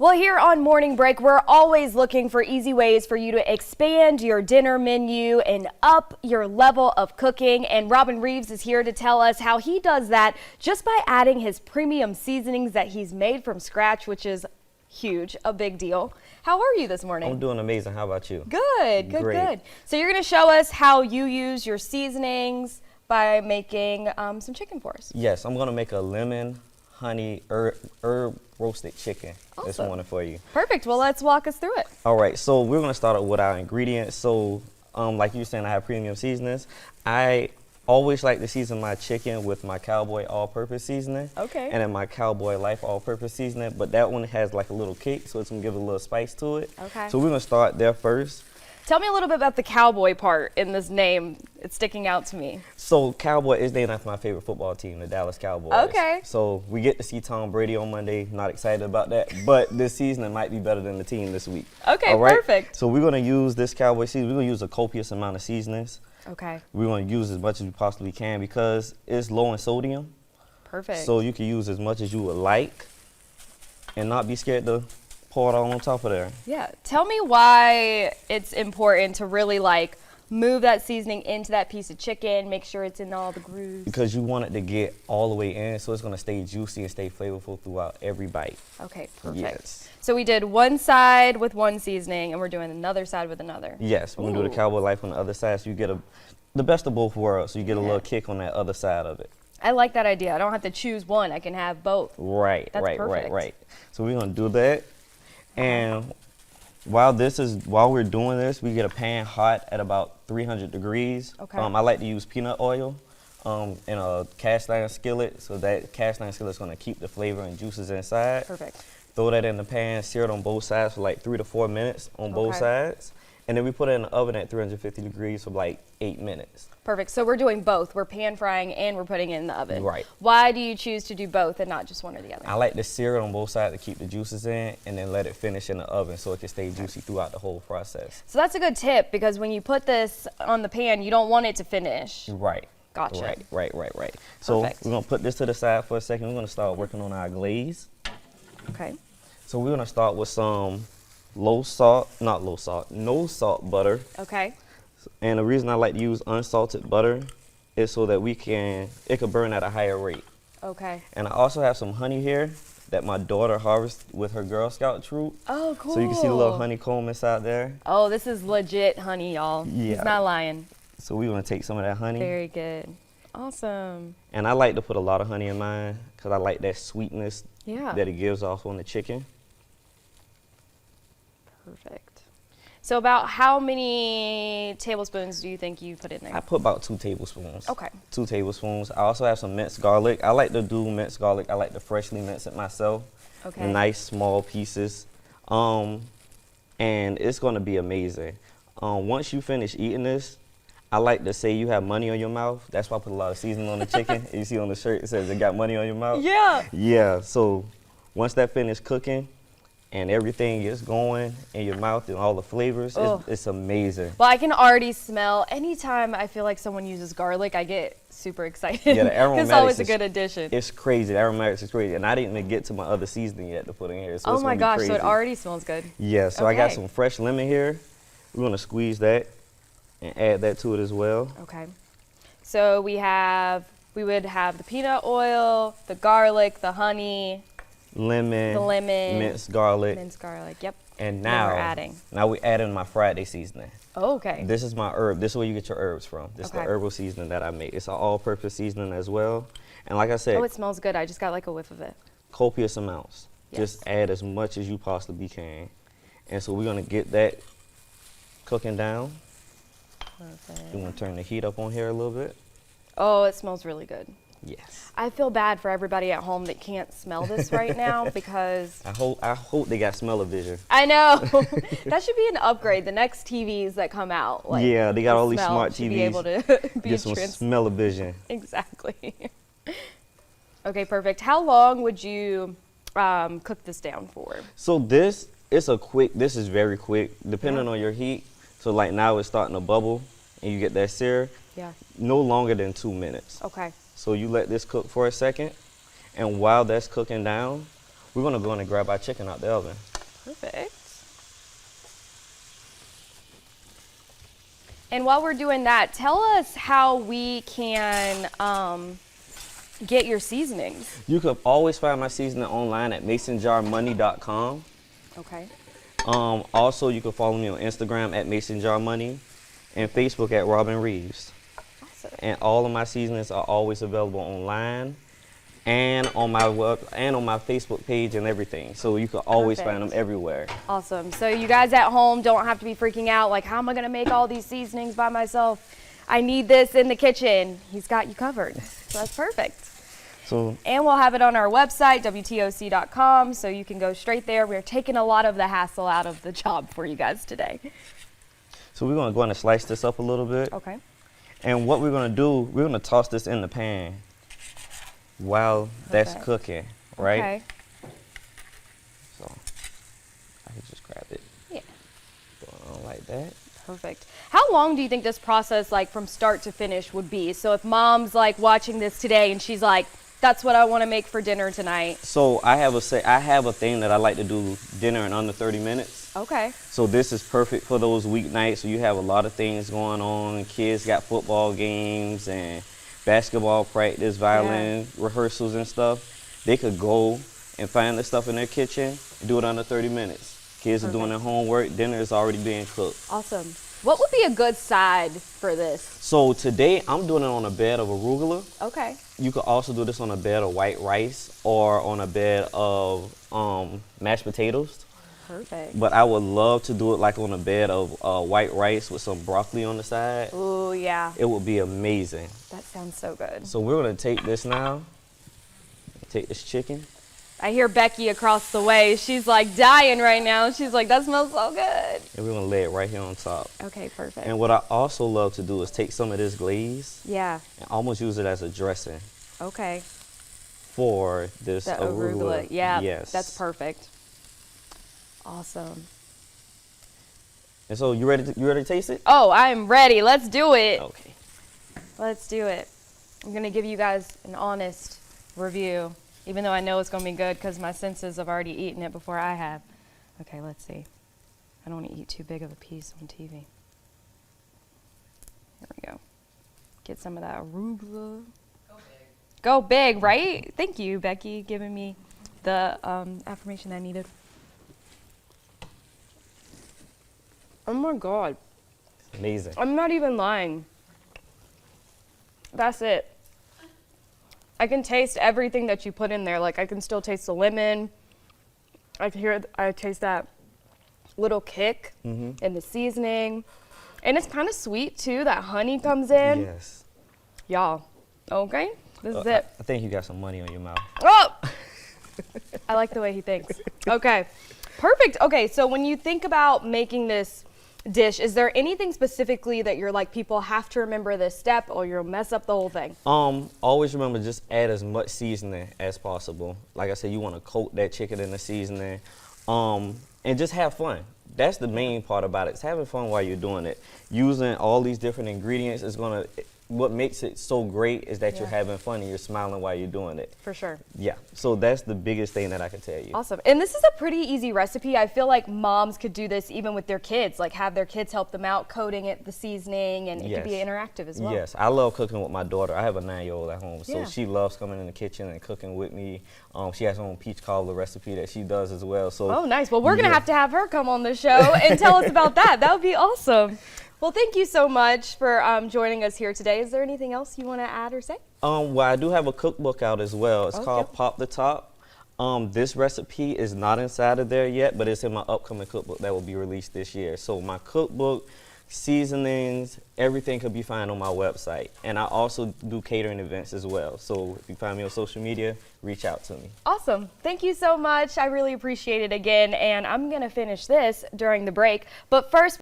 Well, here on Morning Break, we're always looking for easy ways for you to expand your dinner menu and up your level of cooking. And Robin Reeves is here to tell us how he does that just by adding his premium seasonings that he's made from scratch, which is huge, a big deal. How are you this morning? I'm doing amazing. How about you? Good, good, Great. good. So you're going to show us how you use your seasonings by making some chicken for us. Yes, I'm going to make a lemon, honey, herb roasted chicken this Awesome. morning for you. Perfect. Well, let's walk us through it. All right, so we're going to start out with our ingredients. So like you were saying, I have premium seasonings. I always like to season my chicken with my Cowboy all-purpose seasoning. Okay. And then my Cowboy Life all-purpose seasoning, but that one has like a little kick, so it's going to give a little spice to it. Okay. So we're going to start there first. Tell me a little bit about the cowboy part in this name. It's sticking out to me. So Cowboy is named after my favorite football team, the Dallas Cowboys. Okay. So we get to see Tom Brady on Monday. Not excited about that, but this season it might be better than the team this week. Okay, All right? perfect. So we're gonna use this Cowboy season. We're gonna use a copious amount of seasonings. Okay, We're gonna use as much as we possibly can because it's low in sodium. perfect. So you can use as much as you would like, and not be scared to pour it all on top of there. Yeah, tell me why it's important to really move that seasoning into that piece of chicken, make sure it's in all the grooves. Because you want it to get all the way in, so it's gonna stay juicy and stay flavorful throughout every bite. Okay, perfect. Yes. So we did one side with one seasoning and we're doing another side with another. Yes, we're gonna do the Ooh. Cowboy Life on the other side, so you get the best of both worlds. So you get a Yeah. little kick on that other side of it. I like that idea. I don't have to choose one. I can have both. Right, That's right, perfect. right. So we're gonna do that, and while we're doing this, we get a pan hot at about 300 degrees. Okay. I like to use peanut oil in a cast iron skillet, so that cast iron skillet is gonna keep the flavor and juices inside. Perfect. Throw that in the pan, sear it on both sides for like 3 to 4 minutes on both Okay. sides. And then we put it in the oven at 350 degrees for like 8 minutes. Perfect. So we're doing both. We're pan frying and we're putting it in the oven. Right. Why do you choose to do both and not just one or the other? I like to sear it on both sides to keep the juices in and then let it finish in the oven so it can stay juicy throughout the whole process. So that's a good tip because when you put this on the pan, you don't want it to finish. Right. Gotcha. Right. So Perfect. we're gonna put this to the side for a second. We're gonna start working on our glaze. Okay. So we're gonna start with some no salt butter. Okay. And the reason I like to use unsalted butter is so that it could burn at a higher rate. Okay. And I also have some honey here that my daughter harvests with her Girl Scout troop. Oh, cool. So you can see the little honeycomb inside there. Oh, this is legit honey, y'all. Yeah. He's not lying. So we want to take some of that honey. Very good. Awesome. And I like to put a lot of honey in mine because I like that sweetness Yeah. that it gives off on the chicken. Perfect. So about how many tablespoons do you think you put in there? I put about 2 tablespoons. Okay. 2 tablespoons. I also have some minced garlic. I like to do minced garlic. I like to freshly mince it myself. Okay. Nice small pieces. And it's going to be amazing. Once you finish eating this, I like to say you have money on your mouth. That's why I put a lot of seasoning on the chicken. You see on the shirt, it says it got money on your mouth. Yeah. Yeah, so once that finished cooking and everything gets going in your mouth and all the flavors, Oh. it's amazing. Well, I can already smell. Anytime I feel like someone uses garlic, I get super excited. Yeah, the It's always aromatics a is- good addition. It's crazy. The aromatics is crazy. And I didn't even get to my other seasoning yet to put in here. So Oh it's my gonna be gosh, crazy. so it already smells good. Yeah, so I got Okay. some fresh lemon here. We're going to squeeze that and add that to it as well. Okay. So we would have the peanut oil, the garlic, the honey, Lemon, the lemon, minced garlic. minced garlic. Yep. And Now now, we're adding. we're adding my Friday seasoning. Oh, okay. This is my herb. This is where you get your herbs from. This is the Okay. herbal seasoning that I make. It's an all-purpose seasoning as well. And like I said, Oh, it smells good. I just got like a whiff of it. copious amounts. Yes. Just add as much as you possibly can. And so we're going to get that cooking down. Perfect. We're going to turn the heat up on here a little bit. Oh, it smells really good. Yes. I feel bad for everybody at home that can't smell this right now because I hope they got smell-o-vision. I know that should be an upgrade. The next TVs that come out, Yeah, they got the all these smell smart should be TVs. able to be Get some smell-o-vision. Exactly. Okay, perfect. How long would you cook this down for? So this is very quick, depending Yeah. on your heat. So like now it's starting to bubble and you get that sear, Yeah. no longer than 2 minutes. Okay. So you let this cook for a second, and while that's cooking down, we're gonna go in and grab our chicken out the oven. Perfect. And while we're doing that, tell us how we can get your seasonings. You can always find my seasoning online at masonjarmoney.com. Okay. Also, you can follow me on Instagram at masonjarmoney and Facebook at Robin Reeves. Awesome. And all of my seasonings are always available online and on my web and on my Facebook page and everything. So you can always find them Perfect. everywhere. Awesome. So you guys at home don't have to be freaking out like, how am I going to make all these seasonings by myself? I need this in the kitchen. He's got you covered. So that's perfect. So And we'll have it on our website, WTOC.com, so you can go straight there. We're taking a lot of the hassle out of the job for you guys today. we're gonna go in and slice this up a little bit. Okay. And what we're gonna do, we're gonna toss this in the pan while that's Perfect. cooking, right? Okay. So I can just grab it, Yeah. throw it on like that. Perfect. How long do you think this process, like from start to finish, would be? So if mom's like watching this today and she's like, that's what I want to make for dinner tonight. So I have a thing that I like to do dinner in under 30 minutes. Okay. So this is perfect for those weeknights. So you have a lot of things going on. Kids got football games and basketball practice, violin rehearsals and stuff. They could go and find the stuff in their kitchen and do it under 30 minutes. Kids are doing their homework. Dinner is already being cooked. Awesome. What would be a good side for this? So today I'm doing it on a bed of arugula. Okay. You could also do this on a bed of white rice or on a bed of mashed potatoes. Perfect. But I would love to do it like on a bed of white rice with some broccoli on the side. Ooh, yeah. It would be amazing. That sounds so good. So we're gonna take this now. Take this chicken. I hear Becky across the way. She's like dying right now. She's like, that smells so good. And we're gonna lay it right here on top. Okay, perfect. And what I also love to do is take some of this glaze Yeah. and almost use it as a dressing Okay. for this The arugula. Yeah. Yes. That's perfect. Awesome. And so you ready to taste it? Oh, I'm ready. Let's do it. Okay. Let's do it. I'm going to give you guys an honest review, even though I know it's going to be good because my senses have already eaten it before I have. Okay, let's see. I don't want to eat too big of a piece on TV. Here we go. Get some of that arugula. Go big, right? Thank you, Becky, giving me the affirmation I needed. Oh my God. Amazing. I'm not even lying. That's it. I can taste everything that you put in there. Like I can still taste the lemon. I taste that little kick in the seasoning. And it's kind of sweet too. That honey comes in. Yes. Y'all, okay? This is it. I think you got some money on your mouth. Oh! I like the way he thinks. Okay, perfect. Okay, so when you think about making this dish, is there anything specifically that you're like, people have to remember this step or you'll mess up the whole thing? Always remember, just add as much seasoning as possible. Like I said, you want to coat that chicken in the seasoning, and just have fun. That's the main part about it. It's having fun while you're doing it. Using all these different ingredients is gonna. What makes it so great is that you're having fun and you're smiling while you're doing it. For sure. Yeah. So that's the biggest thing that I can tell you. Awesome. And this is a pretty easy recipe. I feel like moms could do this even with their kids, like have their kids help them out coating it, the seasoning, and it could be Yes. interactive as well. Yes, I love cooking with my daughter. I have a 9-year-old at home, so Yeah. she loves coming in the kitchen and cooking with me. She has her own peach cobbler recipe that she does as well. So Oh, nice. Well, we're going yeah. to have her come on the show and tell us about that. That would be awesome. Well, thank you so much for joining us here today. Is there anything else you want to add or say? Well, I do have a cookbook out as well. It's called Okay. Pop the Top. This recipe is not inside of there yet, but it's in my upcoming cookbook that will be released this year. So my cookbook, seasonings, everything could be found on my website. And I also do catering events as well. So if you find me on social media, reach out to me. Awesome. Thank you so much. I really appreciate it again. And I'm going to finish this during the break. But first,